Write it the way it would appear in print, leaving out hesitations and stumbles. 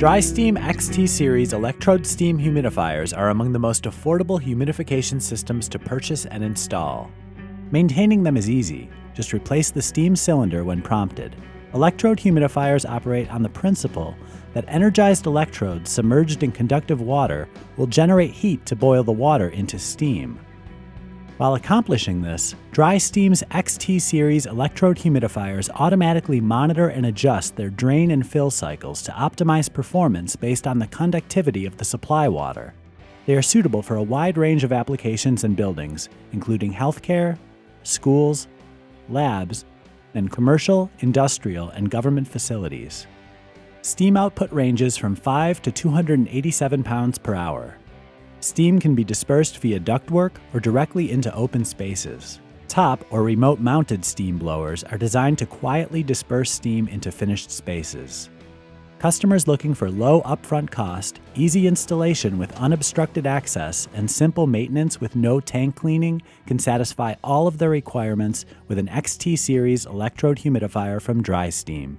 DriSteem XT Series electrode steam humidifiers are among the most affordable humidification systems to purchase and install. Maintaining them is easy. Just replace the steam cylinder when prompted. Electrode humidifiers operate on the principle that energized electrodes submerged in conductive water will generate heat to boil the water into steam. While accomplishing this, DriSteam's XT Series electrode humidifiers automatically monitor and adjust their drain and fill cycles to optimize performance based on the conductivity of the supply water. They are suitable for a wide range of applications and buildings, including healthcare, schools, labs, and commercial, industrial, and government facilities. Steam output ranges from 5 to 287 pounds per hour. Steam can be dispersed via ductwork or directly into open spaces. Top or remote-mounted steam blowers are designed to quietly disperse steam into finished spaces. Customers looking for low upfront cost, easy installation with unobstructed access, and simple maintenance with no tank cleaning can satisfy all of their requirements with an XT Series electrode humidifier from DriSteam.